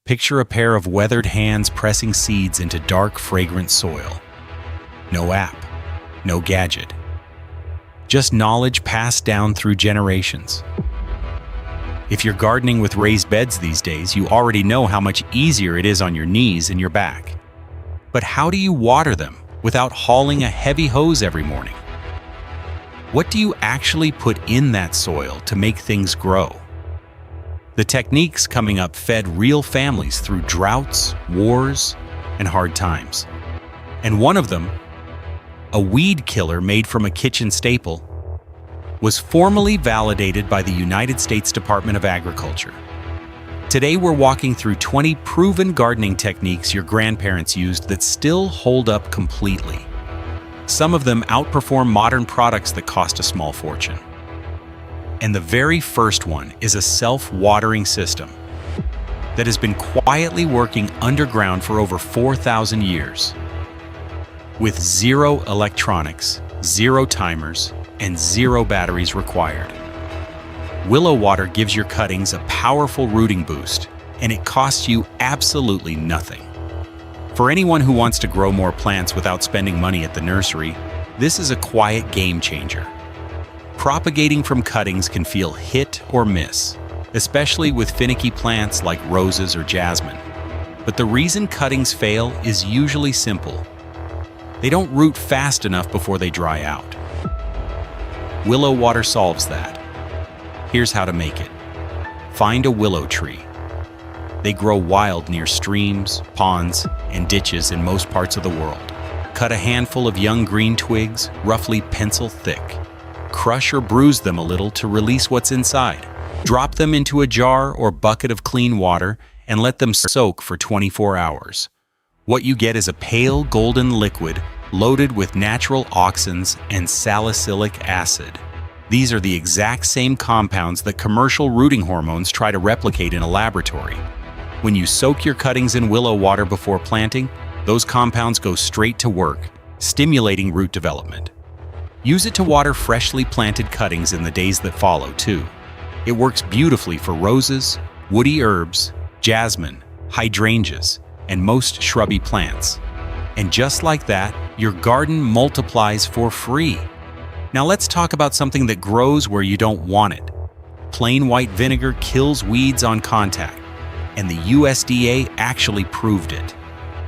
Picture a pair of weathered hands pressing seeds into dark, fragrant soil. No app, no gadget. Just knowledge passed down through generations. If you're gardening with raised beds these days, you already know how much easier it is on your knees and your back. But how do you water them without hauling a heavy hose every morning? What do you actually put in that soil to make things grow? The techniques coming up fed real families through droughts, wars, and hard times. And one of them, a weed killer made from a kitchen staple, was formally validated by the United States Department of Agriculture. Today we're walking through 20 proven gardening techniques your grandparents used that still hold up completely. Some of them outperform modern products that cost a small fortune. And the very first one is a self-watering system that has been quietly working underground for over 4,000 years. With zero electronics, zero timers, and zero batteries required. Willow water gives your cuttings a powerful rooting boost, and it costs you absolutely nothing. For anyone who wants to grow more plants without spending money at the nursery, this is a quiet game changer. Propagating from cuttings can feel hit or miss, especially with finicky plants like roses or jasmine. But the reason cuttings fail is usually simple. They don't root fast enough before they dry out. Willow water solves that. Here's how to make it. Find a willow tree. They grow wild near streams, ponds, and ditches in most parts of the world. Cut a handful of young green twigs, roughly pencil thick. Crush or bruise them a little to release what's inside. Drop them into a jar or bucket of clean water and let them soak for 24 hours. What you get is a pale golden liquid loaded with natural auxins and salicylic acid. These are the exact same compounds that commercial rooting hormones try to replicate in a laboratory. When you soak your cuttings in willow water before planting, those compounds go straight to work, stimulating root development. Use it to water freshly planted cuttings in the days that follow, too. It works beautifully for roses, woody herbs, jasmine, hydrangeas, and most shrubby plants. And just like that, your garden multiplies for free. Now let's talk about something that grows where you don't want it. Plain white vinegar kills weeds on contact, and the USDA actually proved it.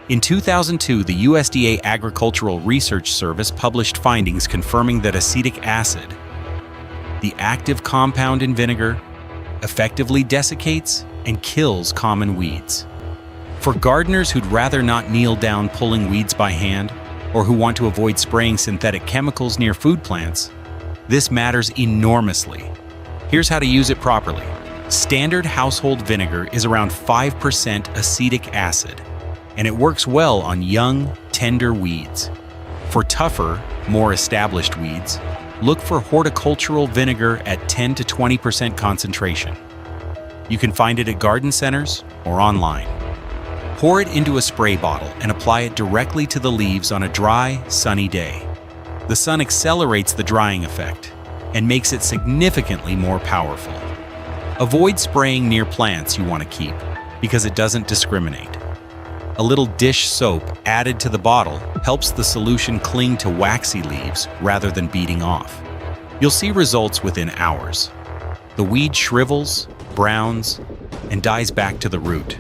In 2002, the USDA Agricultural Research Service published findings confirming that acetic acid, the active compound in vinegar, effectively desiccates and kills common weeds. For gardeners who'd rather not kneel down pulling weeds by hand, or who want to avoid spraying synthetic chemicals near food plants, this matters enormously. Here's how to use it properly. Standard household vinegar is around 5% acetic acid, and it works well on young, tender weeds. For tougher, more established weeds, look for horticultural vinegar at 10 to 20% concentration. You can find it at garden centers or online. Pour it into a spray bottle and apply it directly to the leaves on a dry, sunny day. The sun accelerates the drying effect and makes it significantly more powerful. Avoid spraying near plants you want to keep because it doesn't discriminate. A little dish soap added to the bottle helps the solution cling to waxy leaves rather than beating off. You'll see results within hours. The weed shrivels, browns, and dies back to the root.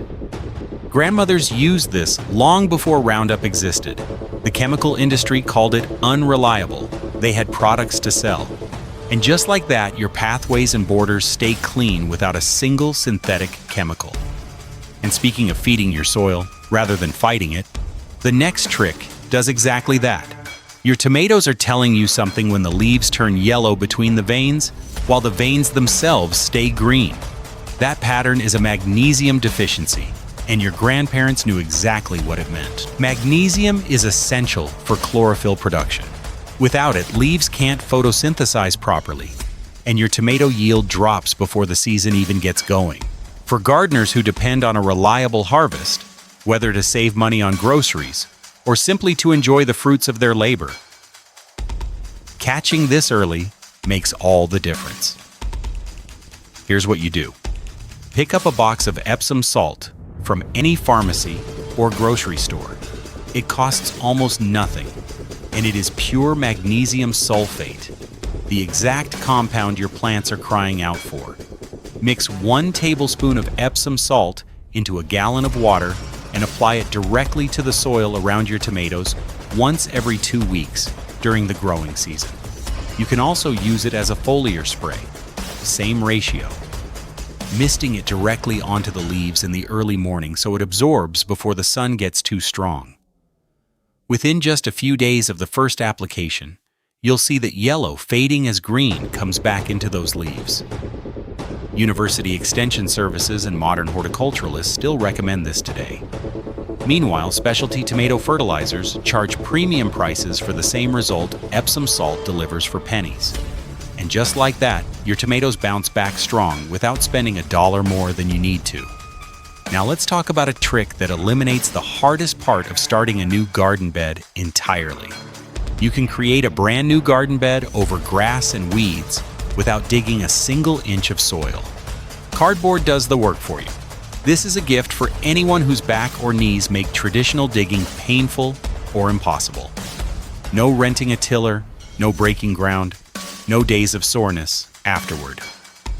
Grandmothers used this long before Roundup existed. The chemical industry called it unreliable. They had products to sell. And just like that, your pathways and borders stay clean without a single synthetic chemical. And speaking of feeding your soil, rather than fighting it, the next trick does exactly that. Your tomatoes are telling you something when the leaves turn yellow between the veins, while the veins themselves stay green. That pattern is a magnesium deficiency, and your grandparents knew exactly what it meant. Magnesium is essential for chlorophyll production. Without it, leaves can't photosynthesize properly, and your tomato yield drops before the season even gets going. For gardeners who depend on a reliable harvest, whether to save money on groceries or simply to enjoy the fruits of their labor, catching this early makes all the difference. Here's what you do. Pick up a box of Epsom salt from any pharmacy or grocery store. It costs almost nothing, and it is pure magnesium sulfate, the exact compound your plants are crying out for. Mix 1 tablespoon of Epsom salt into a gallon of water and apply it directly to the soil around your tomatoes once every 2 weeks during the growing season. You can also use it as a foliar spray, same ratio, misting it directly onto the leaves in the early morning so it absorbs before the sun gets too strong. Within just a few days of the first application, you'll see that yellow fading as green comes back into those leaves. University Extension Services and modern horticulturalists still recommend this today. Meanwhile, specialty tomato fertilizers charge premium prices for the same result Epsom salt delivers for pennies. And just like that, your tomatoes bounce back strong without spending $1 more than you need to. Now let's talk about a trick that eliminates the hardest part of starting a new garden bed entirely. You can create a brand new garden bed over grass and weeds without digging a single inch of soil. Cardboard does the work for you. This is a gift for anyone whose back or knees make traditional digging painful or impossible. No renting a tiller, no breaking ground, no days of soreness afterward.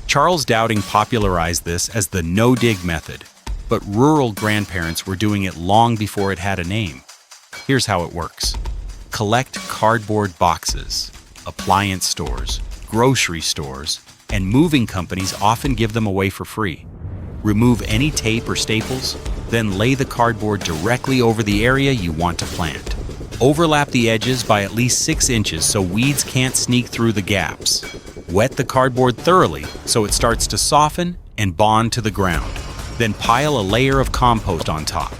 Charles Dowding popularized this as the no-dig method, but rural grandparents were doing it long before it had a name. Here's how it works. Collect cardboard boxes. Appliance stores, grocery stores, and moving companies often give them away for free. Remove any tape or staples, then lay the cardboard directly over the area you want to plant. Overlap the edges by at least 6 inches so weeds can't sneak through the gaps. Wet the cardboard thoroughly so it starts to soften and bond to the ground. Then pile a layer of compost on top.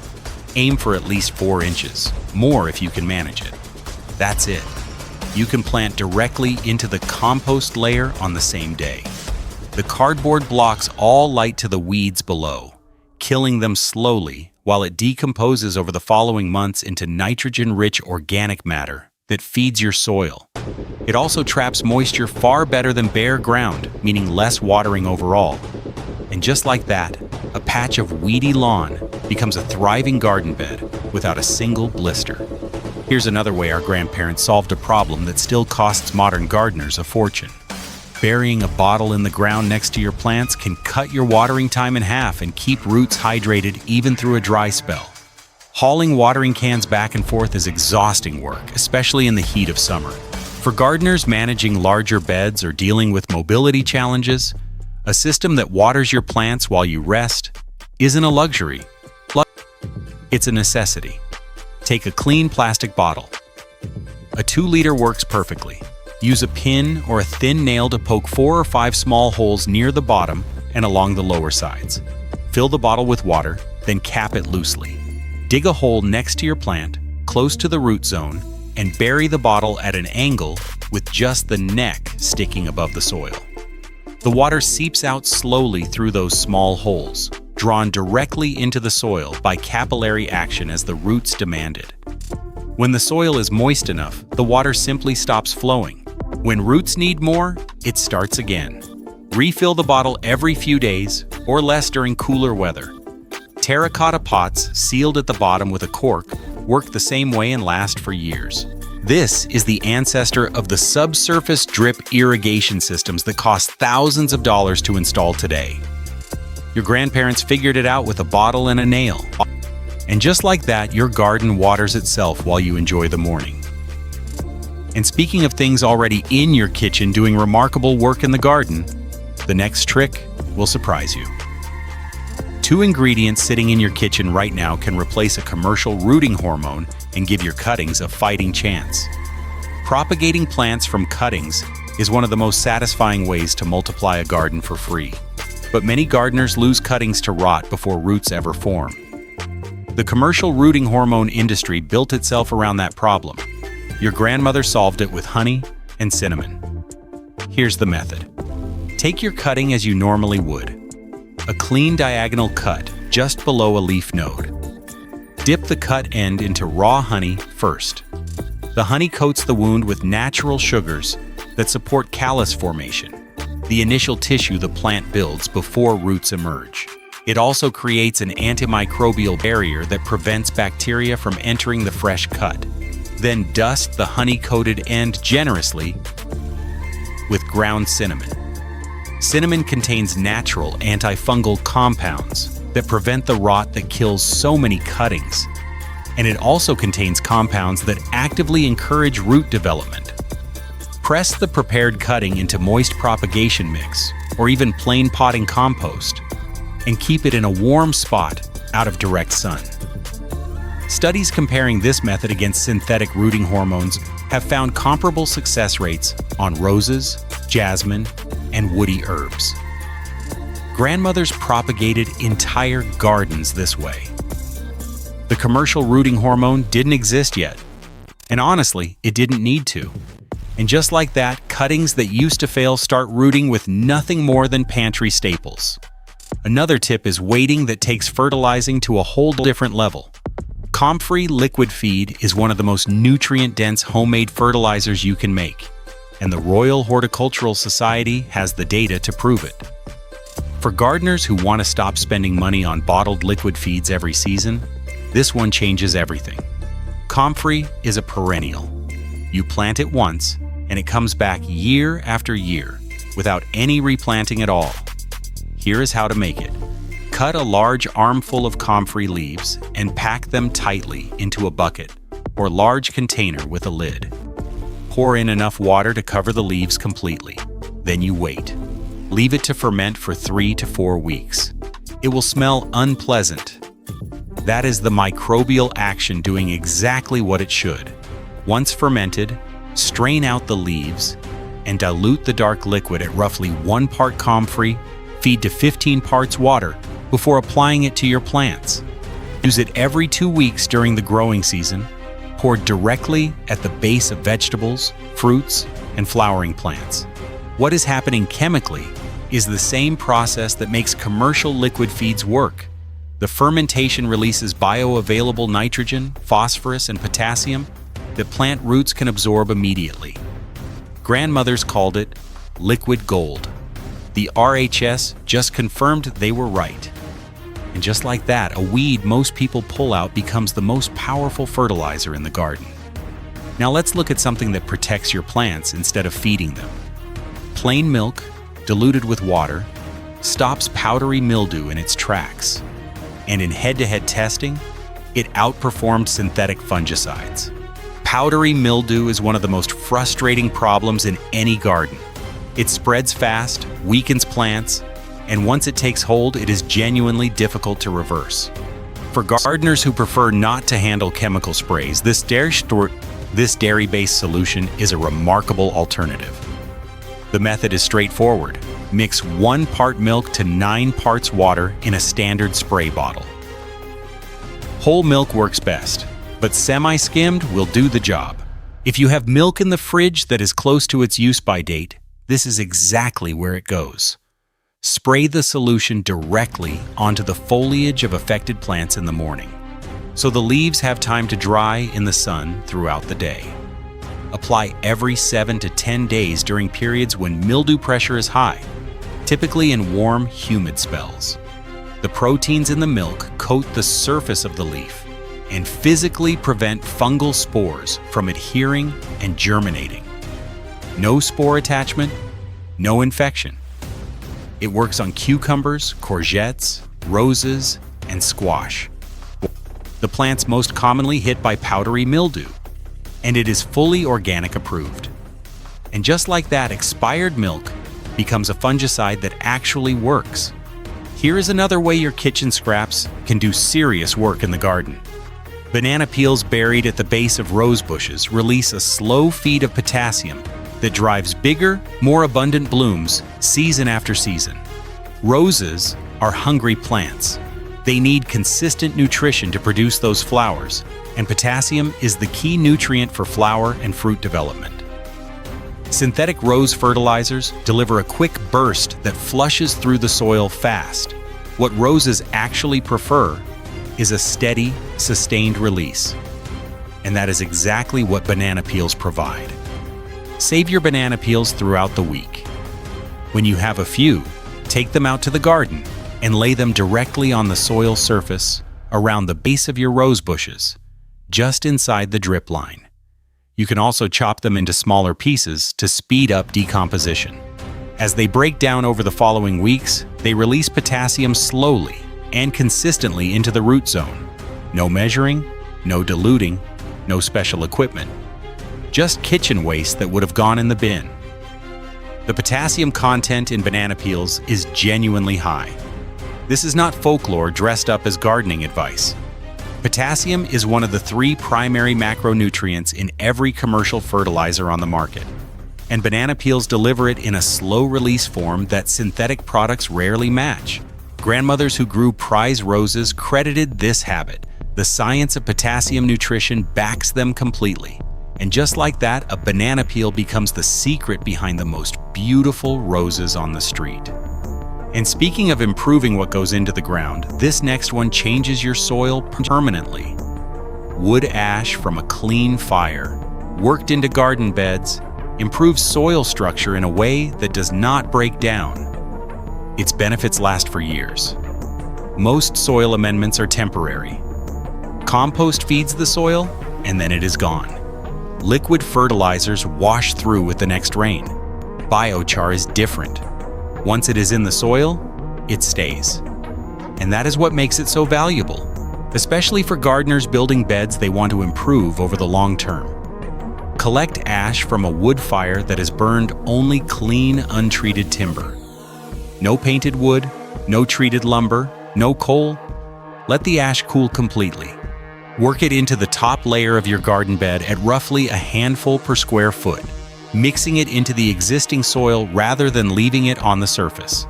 Aim for at least 4 inches, more if you can manage it. That's it. You can plant directly into the compost layer on the same day. The cardboard blocks all light to the weeds below, killing them slowly while it decomposes over the following months into nitrogen-rich organic matter that feeds your soil. It also traps moisture far better than bare ground, meaning less watering overall. And just like that, a patch of weedy lawn becomes a thriving garden bed without a single blister. Here's another way our grandparents solved a problem that still costs modern gardeners a fortune. Burying a bottle in the ground next to your plants can cut your watering time in half and keep roots hydrated even through a dry spell. Hauling watering cans back and forth is exhausting work, especially in the heat of summer. For gardeners managing larger beds or dealing with mobility challenges, a system that waters your plants while you rest isn't a luxury. It's a necessity. Take a clean plastic bottle. A 2-liter works perfectly. Use a pin or a thin nail to poke 4 or 5 small holes near the bottom and along the lower sides. Fill the bottle with water, then cap it loosely. Dig a hole next to your plant, close to the root zone, and bury the bottle at an angle with just the neck sticking above the soil. The water seeps out slowly through those small holes, drawn directly into the soil by capillary action as the roots demand it. When the soil is moist enough, the water simply stops flowing. When roots need more, it starts again. Refill the bottle every few days or less during cooler weather. Terracotta pots sealed at the bottom with a cork work the same way and last for years. This is the ancestor of the subsurface drip irrigation systems that cost thousands of dollars to install today. Your grandparents figured it out with a bottle and a nail. And just like that, your garden waters itself while you enjoy the morning. And speaking of things already in your kitchen doing remarkable work in the garden, the next trick will surprise you. 2 ingredients sitting in your kitchen right now can replace a commercial rooting hormone and give your cuttings a fighting chance. Propagating plants from cuttings is one of the most satisfying ways to multiply a garden for free. But many gardeners lose cuttings to rot before roots ever form. The commercial rooting hormone industry built itself around that problem. Your grandmother solved it with honey and cinnamon. Here's the method. Take your cutting as you normally would. A clean diagonal cut just below a leaf node. Dip the cut end into raw honey first. The honey coats the wound with natural sugars that support callus formation, the initial tissue the plant builds before roots emerge. It also creates an antimicrobial barrier that prevents bacteria from entering the fresh cut. Then dust the honey-coated end generously with ground cinnamon. Cinnamon contains natural antifungal compounds that prevent the rot that kills so many cuttings. And it also contains compounds that actively encourage root development. Press the prepared cutting into moist propagation mix or even plain potting compost and keep it in a warm spot out of direct sun. Studies comparing this method against synthetic rooting hormones have found comparable success rates on roses, jasmine, and woody herbs. Grandmothers propagated entire gardens this way. The commercial rooting hormone didn't exist yet, and honestly, it didn't need to. And just like that, cuttings that used to fail start rooting with nothing more than pantry staples. Another tip is waiting that takes fertilizing to a whole different level. Comfrey liquid feed is one of the most nutrient-dense homemade fertilizers you can make, and the Royal Horticultural Society has the data to prove it. For gardeners who want to stop spending money on bottled liquid feeds every season, this one changes everything. Comfrey is a perennial. You plant it once, and it comes back year after year without any replanting at all. Here is how to make it. Cut a large armful of comfrey leaves and pack them tightly into a bucket or large container with a lid. Pour in enough water to cover the leaves completely. Then you wait. Leave it to ferment for 3 to 4 weeks. It will smell unpleasant. That is the microbial action doing exactly what it should. Once fermented, strain out the leaves and dilute the dark liquid at roughly 1 part comfrey, feed to 15 parts water before applying it to your plants. Use it every 2 weeks during the growing season, poured directly at the base of vegetables, fruits, and flowering plants. What is happening chemically is the same process that makes commercial liquid feeds work. The fermentation releases bioavailable nitrogen, phosphorus, and potassium that plant roots can absorb immediately. Grandmothers called it liquid gold. The RHS just confirmed they were right. And just like that, a weed most people pull out becomes the most powerful fertilizer in the garden. Now let's look at something that protects your plants instead of feeding them. Plain milk, diluted with water, stops powdery mildew in its tracks. And in head-to-head testing, it outperformed synthetic fungicides. Powdery mildew is one of the most frustrating problems in any garden. It spreads fast, weakens plants, and once it takes hold, it is genuinely difficult to reverse. For gardeners who prefer not to handle chemical sprays, this dairy-based solution is a remarkable alternative. The method is straightforward. Mix 1 part milk to 9 parts water in a standard spray bottle. Whole milk works best, but semi-skimmed will do the job. If you have milk in the fridge that is close to its use-by date, this is exactly where it goes. Spray the solution directly onto the foliage of affected plants in the morning, so the leaves have time to dry in the sun throughout the day. Apply every 7 to 10 days during periods when mildew pressure is high, typically in warm, humid spells. The proteins in the milk coat the surface of the leaf and physically prevent fungal spores from adhering and germinating. No spore attachment, no infection. It works on cucumbers, courgettes, roses, and squash, the plants most commonly hit by powdery mildew, and it is fully organic approved. And just like that, expired milk becomes a fungicide that actually works. Here is another way your kitchen scraps can do serious work in the garden. Banana peels buried at the base of rose bushes release a slow feed of potassium that drives bigger, more abundant blooms season after season. Roses are hungry plants. They need consistent nutrition to produce those flowers, and potassium is the key nutrient for flower and fruit development. Synthetic rose fertilizers deliver a quick burst that flushes through the soil fast. What roses actually prefer is a steady, sustained release. And that is exactly what banana peels provide. Save your banana peels throughout the week. When you have a few, take them out to the garden and lay them directly on the soil surface around the base of your rose bushes, just inside the drip line. You can also chop them into smaller pieces to speed up decomposition. As they break down over the following weeks, they release potassium slowly and consistently into the root zone. No measuring, no diluting, no special equipment. Just kitchen waste that would have gone in the bin. The potassium content in banana peels is genuinely high. This is not folklore dressed up as gardening advice. Potassium is one of the 3 primary macronutrients in every commercial fertilizer on the market, and banana peels deliver it in a slow-release form that synthetic products rarely match. Grandmothers who grew prize roses credited this habit. The science of potassium nutrition backs them completely. And just like that, a banana peel becomes the secret behind the most beautiful roses on the street. And speaking of improving what goes into the ground, this next one changes your soil permanently. Wood ash from a clean fire, worked into garden beds, improves soil structure in a way that does not break down. Its benefits last for years. Most soil amendments are temporary. Compost feeds the soil, and then it is gone. Liquid fertilizers wash through with the next rain. Biochar is different. Once it is in the soil, it stays. And that is what makes it so valuable, especially for gardeners building beds they want to improve over the long term. Collect ash from a wood fire that has burned only clean, untreated timber. No painted wood, no treated lumber, no coal. Let the ash cool completely. Work it into the top layer of your garden bed at roughly a handful per square foot, mixing it into the existing soil rather than leaving it on the surface.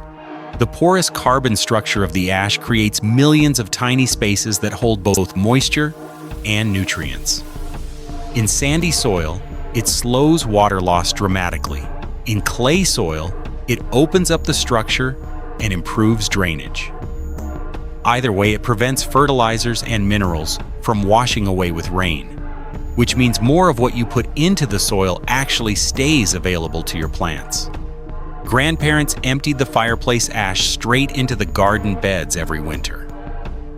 The porous carbon structure of the ash creates millions of tiny spaces that hold both moisture and nutrients. In sandy soil, it slows water loss dramatically. In clay soil, it opens up the structure and improves drainage. Either way, it prevents fertilizers and minerals from washing away with rain, which means more of what you put into the soil actually stays available to your plants. Grandparents emptied the fireplace ash straight into the garden beds every winter.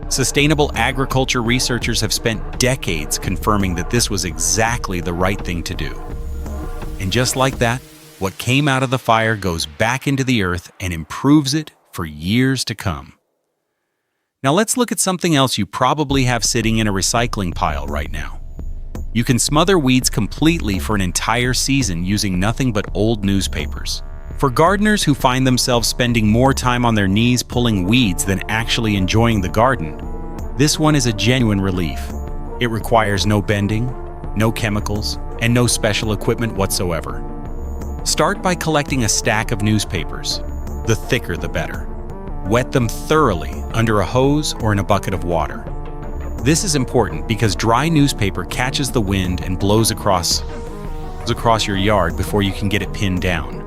Sustainable agriculture researchers have spent decades confirming that this was exactly the right thing to do. And just like that, what came out of the fire goes back into the earth and improves it for years to come. Now let's look at something else you probably have sitting in a recycling pile right now. You can smother weeds completely for an entire season using nothing but old newspapers. For gardeners who find themselves spending more time on their knees pulling weeds than actually enjoying the garden, this one is a genuine relief. It requires no bending, no chemicals, and no special equipment whatsoever. Start by collecting a stack of newspapers. The thicker the better. Wet them thoroughly under a hose or in a bucket of water. This is important because dry newspaper catches the wind and blows across your yard before you can get it pinned down.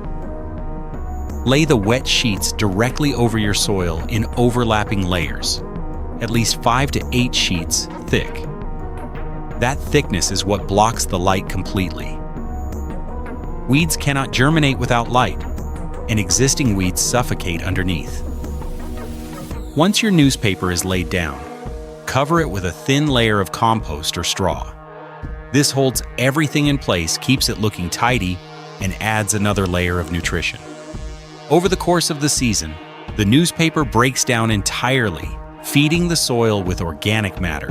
Lay the wet sheets directly over your soil in overlapping layers, at least 5 to 8 sheets thick. That thickness is what blocks the light completely. Weeds cannot germinate without light, and existing weeds suffocate underneath. Once your newspaper is laid down, cover it with a thin layer of compost or straw. This holds everything in place, keeps it looking tidy, and adds another layer of nutrition. Over the course of the season, the newspaper breaks down entirely, feeding the soil with organic matter.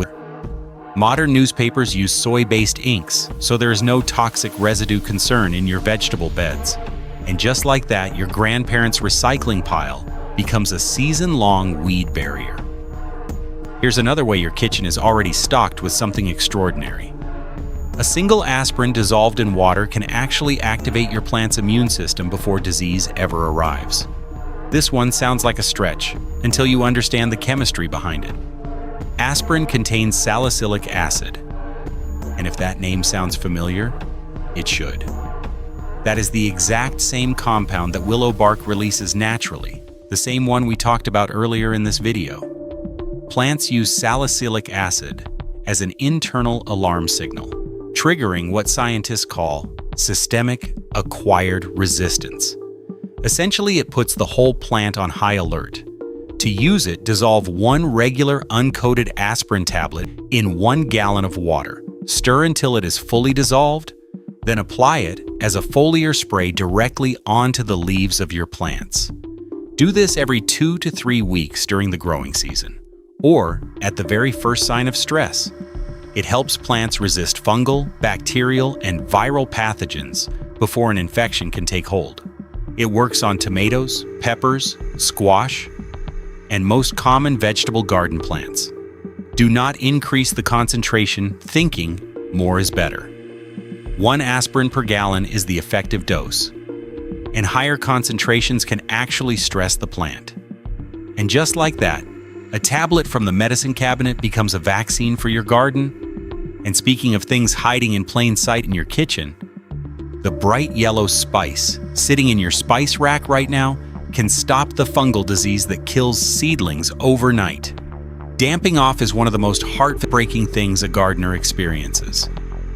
Modern newspapers use soy-based inks, so there is no toxic residue concern in your vegetable beds. And just like that, your grandparents' recycling pile becomes a season-long weed barrier. Here's another way your kitchen is already stocked with something extraordinary. A single aspirin dissolved in water can actually activate your plant's immune system before disease ever arrives. This one sounds like a stretch until you understand the chemistry behind it. Aspirin contains salicylic acid, and if that name sounds familiar, it should. That is the exact same compound that willow bark releases naturally, the same one we talked about earlier in this video. Plants use salicylic acid as an internal alarm signal, triggering what scientists call systemic acquired resistance. Essentially, it puts the whole plant on high alert. To use it, dissolve 1 regular uncoated aspirin tablet in 1 gallon of water. Stir until it is fully dissolved, then apply it as a foliar spray directly onto the leaves of your plants. Do this every 2 to 3 weeks during the growing season, or at the very first sign of stress. It helps plants resist fungal, bacterial, and viral pathogens before an infection can take hold. It works on tomatoes, peppers, squash, and most common vegetable garden plants. Do not increase the concentration thinking more is better. 1 aspirin per gallon is the effective dose, and higher concentrations can actually stress the plant. And just like that, a tablet from the medicine cabinet becomes a vaccine for your garden. And speaking of things hiding in plain sight in your kitchen, the bright yellow spice sitting in your spice rack right now can stop the fungal disease that kills seedlings overnight. Damping off is one of the most heartbreaking things a gardener experiences.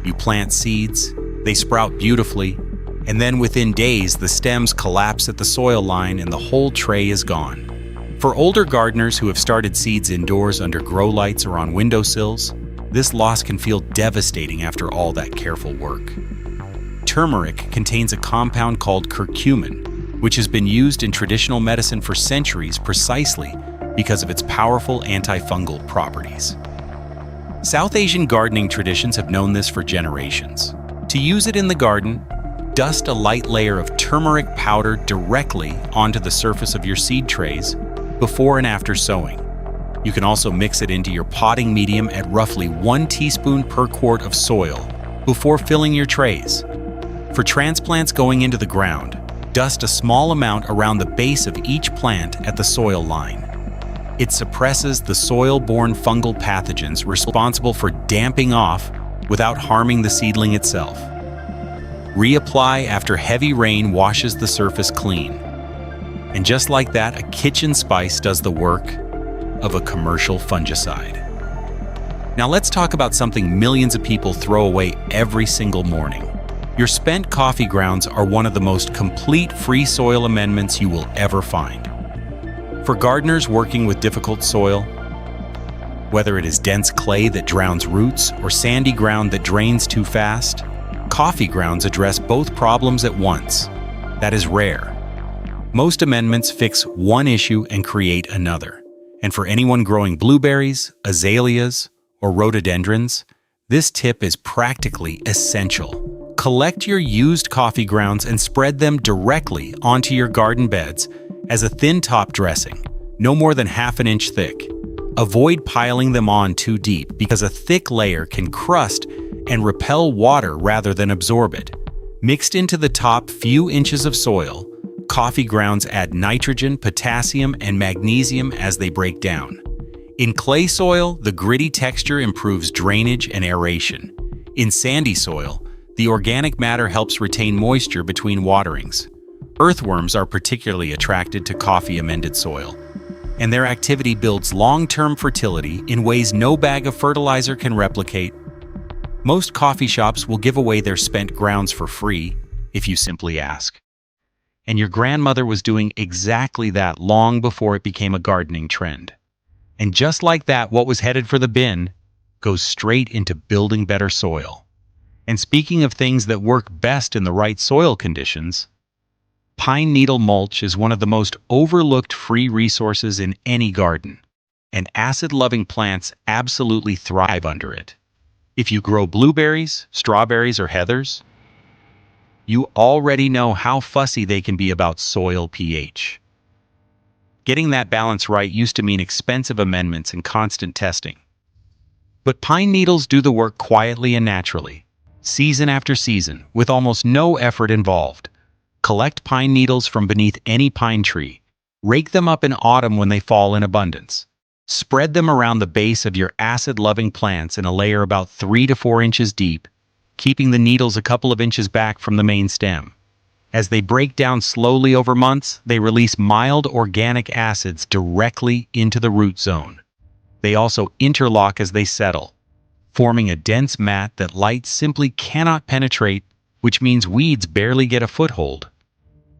You plant seeds, they sprout beautifully, and then within days the stems collapse at the soil line and the whole tray is gone. For older gardeners who have started seeds indoors under grow lights or on windowsills, this loss can feel devastating after all that careful work. Turmeric contains a compound called curcumin, which has been used in traditional medicine for centuries precisely because of its powerful antifungal properties. South Asian gardening traditions have known this for generations. To use it in the garden, dust a light layer of turmeric powder directly onto the surface of your seed trays before and after sowing. You can also mix it into your potting medium at roughly 1 teaspoon per quart of soil before filling your trays. For transplants going into the ground, dust a small amount around the base of each plant at the soil line. It suppresses the soil-borne fungal pathogens responsible for damping off without harming the seedling itself. Reapply after heavy rain washes the surface clean. And just like that, a kitchen spice does the work of a commercial fungicide. Now let's talk about something millions of people throw away every single morning. Your spent coffee grounds are one of the most complete free soil amendments you will ever find. For gardeners working with difficult soil, whether it is dense clay that drowns roots or sandy ground that drains too fast, coffee grounds address both problems at once. That is rare. Most amendments fix one issue and create another. And for anyone growing blueberries, azaleas, or rhododendrons, this tip is practically essential. Collect your used coffee grounds and spread them directly onto your garden beds as a thin top dressing, no more than ½ inch thick. Avoid piling them on too deep because a thick layer can crust and repel water rather than absorb it. Mixed into the top few inches of soil, coffee grounds add nitrogen, potassium, and magnesium as they break down. In clay soil, the gritty texture improves drainage and aeration. In sandy soil, the organic matter helps retain moisture between waterings. Earthworms are particularly attracted to coffee-amended soil, and their activity builds long-term fertility in ways no bag of fertilizer can replicate. Most coffee shops will give away their spent grounds for free if you simply ask. And your grandmother was doing exactly that long before it became a gardening trend. And just like that, what was headed for the bin goes straight into building better soil. And speaking of things that work best in the right soil conditions, pine needle mulch is one of the most overlooked free resources in any garden, and acid-loving plants absolutely thrive under it. If you grow blueberries, strawberries, or heathers, you already know how fussy they can be about soil pH. Getting that balance right used to mean expensive amendments and constant testing. But pine needles do the work quietly and naturally, season after season, with almost no effort involved. Collect pine needles from beneath any pine tree. Rake them up in autumn when they fall in abundance. Spread them around the base of your acid-loving plants in a layer about 3 to 4 inches deep, keeping the needles a couple of inches back from the main stem. As they break down slowly over months, they release mild organic acids directly into the root zone. They also interlock as they settle, forming a dense mat that light simply cannot penetrate, which means weeds barely get a foothold.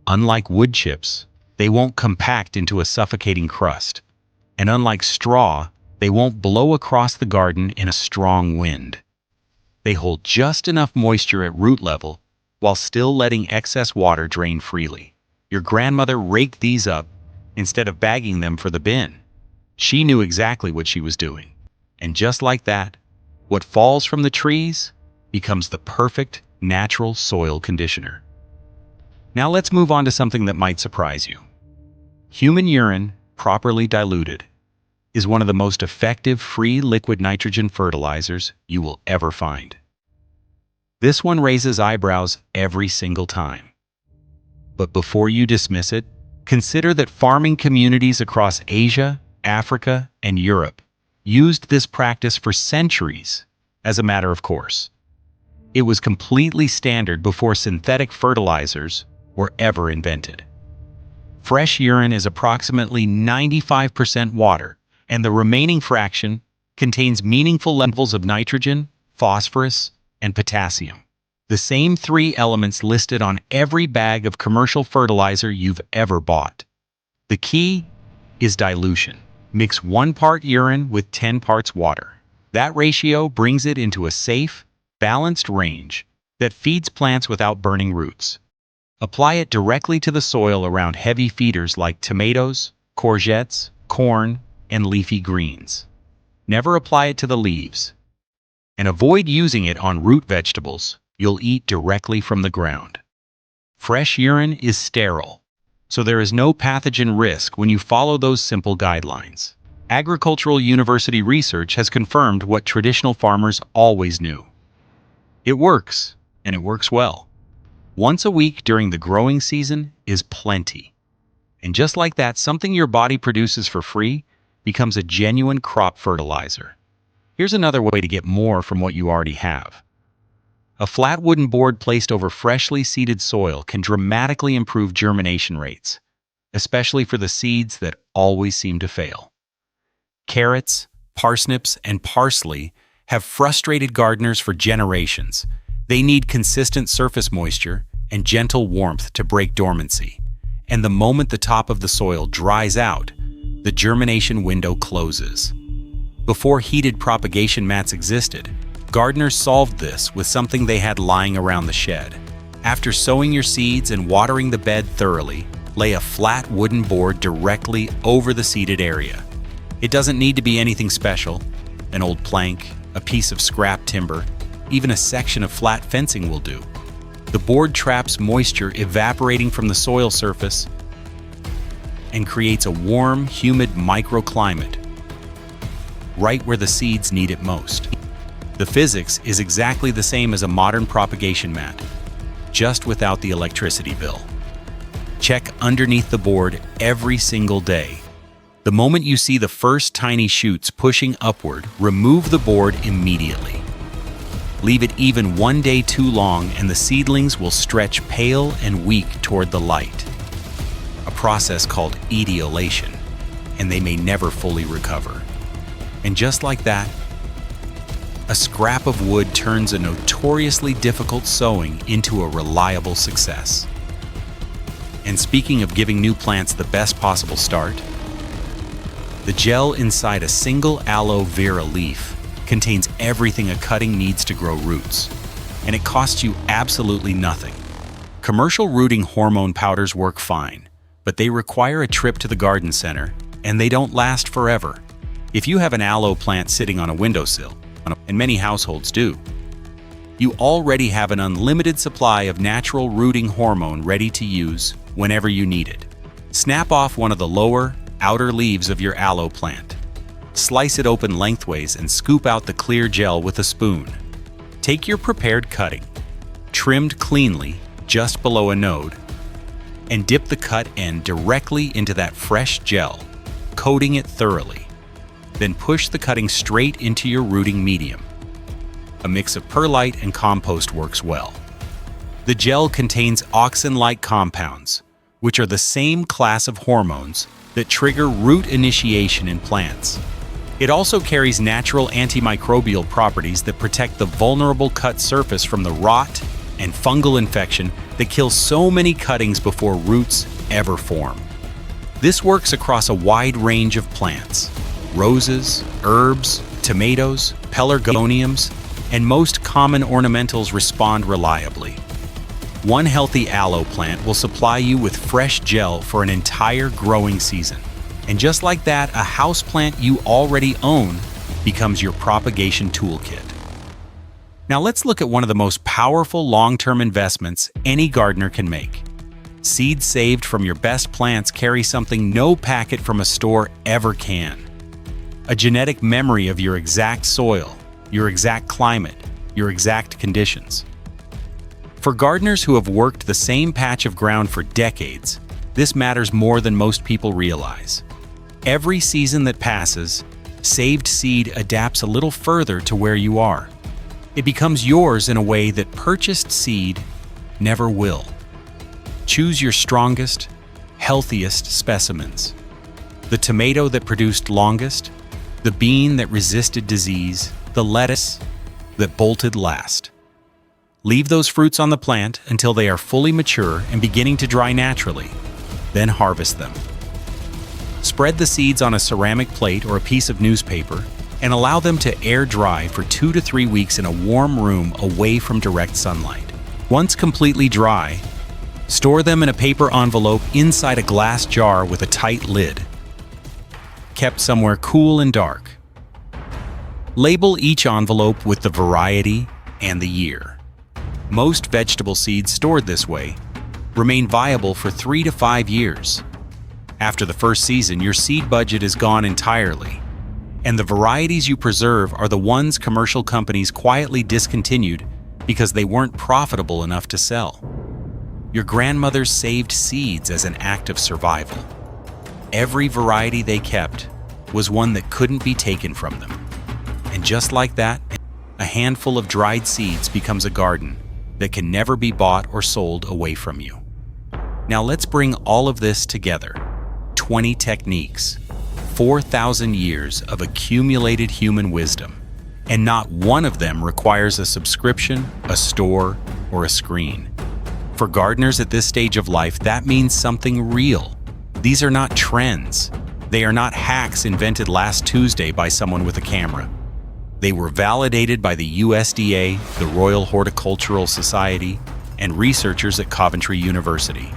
Unlike wood chips, they won't compact into a suffocating crust. And unlike straw, they won't blow across the garden in a strong wind. They hold just enough moisture at root level while still letting excess water drain freely. Your grandmother raked these up instead of bagging them for the bin. She knew exactly what she was doing. And just like that, what falls from the trees becomes the perfect natural soil conditioner. Now let's move on to something that might surprise you. Human urine, properly diluted, is one of the most effective free liquid nitrogen fertilizers you will ever find. This one raises eyebrows every single time. But before you dismiss it, consider that farming communities across Asia, Africa, and Europe used this practice for centuries as a matter of course. It was completely standard before synthetic fertilizers were ever invented. Fresh urine is approximately 95% water, and the remaining fraction contains meaningful levels of nitrogen, phosphorus, and potassium. The same three elements listed on every bag of commercial fertilizer you've ever bought. The key is dilution. Mix 1 part urine with 10 parts water. That ratio brings it into a safe, balanced range that feeds plants without burning roots. Apply it directly to the soil around heavy feeders like tomatoes, courgettes, corn, and leafy greens. Never apply it to the leaves. And avoid using it on root vegetables you'll eat directly from the ground. Fresh urine is sterile, so there is no pathogen risk when you follow those simple guidelines. Agricultural University research has confirmed what traditional farmers always knew. It works, and it works well. Once a week during the growing season is plenty. And just like that, something your body produces for free becomes a genuine crop fertilizer. Here's another way to get more from what you already have. A flat wooden board placed over freshly seeded soil can dramatically improve germination rates, especially for the seeds that always seem to fail. Carrots, parsnips, and parsley have frustrated gardeners for generations. They need consistent surface moisture and gentle warmth to break dormancy. And the moment the top of the soil dries out, the germination window closes. Before heated propagation mats existed, gardeners solved this with something they had lying around the shed. After sowing your seeds and watering the bed thoroughly, lay a flat wooden board directly over the seeded area. It doesn't need to be anything special. An old plank, a piece of scrap timber, even a section of flat fencing will do. The board traps moisture evaporating from the soil surface and creates a warm, humid microclimate right where the seeds need it most. The physics is exactly the same as a modern propagation mat, just without the electricity bill. Check underneath the board every single day. The moment you see the first tiny shoots pushing upward, remove the board immediately. Leave it even 1 day too long and the seedlings will stretch pale and weak toward the light, a process called etiolation, and they may never fully recover. And just like that, a scrap of wood turns a notoriously difficult sowing into a reliable success. And speaking of giving new plants the best possible start, the gel inside a single aloe vera leaf contains everything a cutting needs to grow roots, and it costs you absolutely nothing. Commercial rooting hormone powders work fine, but they require a trip to the garden center, and they don't last forever. If you have an aloe plant sitting on a windowsill, and many households do, you already have an unlimited supply of natural rooting hormone ready to use whenever you need it. Snap off one of the lower, outer leaves of your aloe plant. Slice it open lengthways and scoop out the clear gel with a spoon. Take your prepared cutting, trimmed cleanly just below a node, and dip the cut end directly into that fresh gel, coating it thoroughly. Then push the cutting straight into your rooting medium. A mix of perlite and compost works well. The gel contains auxin-like compounds, which are the same class of hormones that trigger root initiation in plants. It also carries natural antimicrobial properties that protect the vulnerable cut surface from the rot and fungal infection that kills so many cuttings before roots ever form. This works across a wide range of plants: roses, herbs, tomatoes, pelargoniums, and most common ornamentals respond reliably. One healthy aloe plant will supply you with fresh gel for an entire growing season. And just like that, a houseplant you already own becomes your propagation toolkit. Now let's look at one of the most powerful long-term investments any gardener can make. Seeds saved from your best plants carry something no packet from a store ever can. A genetic memory of your exact soil, your exact climate, your exact conditions. For gardeners who have worked the same patch of ground for decades, this matters more than most people realize. Every season that passes, saved seed adapts a little further to where you are. It becomes yours in a way that purchased seed never will. Choose your strongest, healthiest specimens. The tomato that produced longest, the bean that resisted disease, the lettuce that bolted last. Leave those fruits on the plant until they are fully mature and beginning to dry naturally. Then harvest them. Spread the seeds on a ceramic plate or a piece of newspaper and allow them to air dry for 2 to 3 weeks in a warm room away from direct sunlight. Once completely dry, store them in a paper envelope inside a glass jar with a tight lid, kept somewhere cool and dark. Label each envelope with the variety and the year. Most vegetable seeds stored this way remain viable for 3 to 5 years. After the first season, your seed budget is gone entirely, and the varieties you preserve are the ones commercial companies quietly discontinued because they weren't profitable enough to sell. Your grandmothers saved seeds as an act of survival. Every variety they kept was one that couldn't be taken from them. And just like that, a handful of dried seeds becomes a garden that can never be bought or sold away from you. Now let's bring all of this together. 20 techniques, 4,000 years of accumulated human wisdom, and not one of them requires a subscription, a store, or a screen. For gardeners at this stage of life, that means something real. These are not trends. They are not hacks invented last Tuesday by someone with a camera. They were validated by the USDA, the Royal Horticultural Society, and researchers at Coventry University.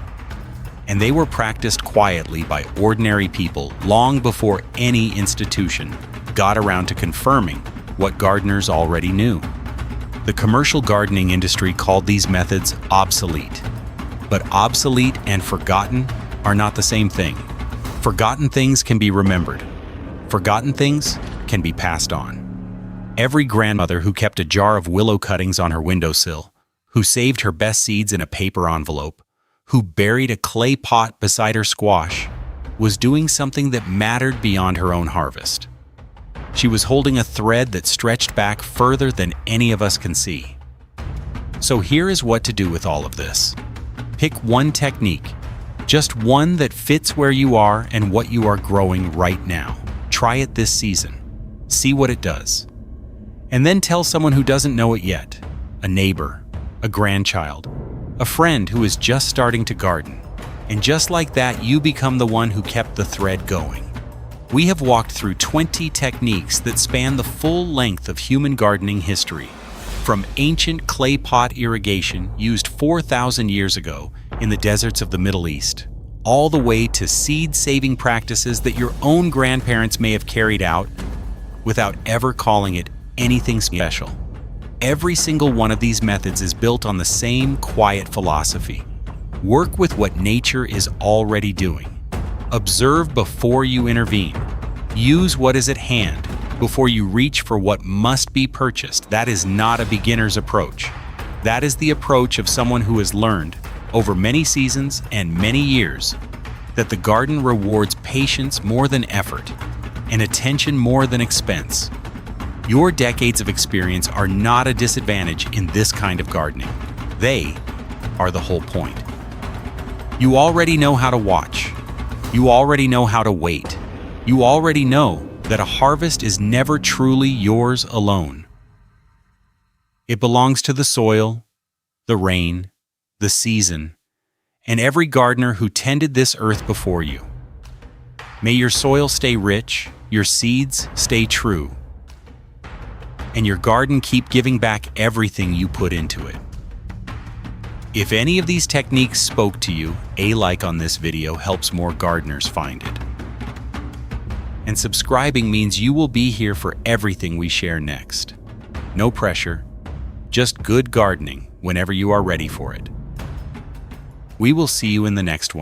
And they were practiced quietly by ordinary people long before any institution got around to confirming what gardeners already knew. The commercial gardening industry called these methods obsolete. But obsolete and forgotten are not the same thing. Forgotten things can be remembered. Forgotten things can be passed on. Every grandmother who kept a jar of willow cuttings on her windowsill, who saved her best seeds in a paper envelope, who buried a clay pot beside her squash, was doing something that mattered beyond her own harvest. She was holding a thread that stretched back further than any of us can see. So here is what to do with all of this. Pick one technique, just one that fits where you are and what you are growing right now. Try it this season. See what it does. And then tell someone who doesn't know it yet, a neighbor, a grandchild, a friend who is just starting to garden. And just like that, you become the one who kept the thread going. We have walked through 20 techniques that span the full length of human gardening history, from ancient clay pot irrigation used 4,000 years ago in the deserts of the Middle East, all the way to seed-saving practices that your own grandparents may have carried out without ever calling it anything special. Every single one of these methods is built on the same quiet philosophy. Work with what nature is already doing. Observe before you intervene. Use what is at hand before you reach for what must be purchased. That is not a beginner's approach. That is the approach of someone who has learned, over many seasons and many years, that the garden rewards patience more than effort and attention more than expense. Your decades of experience are not a disadvantage in this kind of gardening. They are the whole point. You already know how to watch. You already know how to wait. You already know that a harvest is never truly yours alone. It belongs to the soil, the rain, the season, and every gardener who tended this earth before you. May your soil stay rich, your seeds stay true, and your garden keep giving back everything you put into it. If any of these techniques spoke to you, a like on this video helps more gardeners find it. And subscribing means you will be here for everything we share next. No pressure, just good gardening whenever you are ready for it. We will see you in the next one.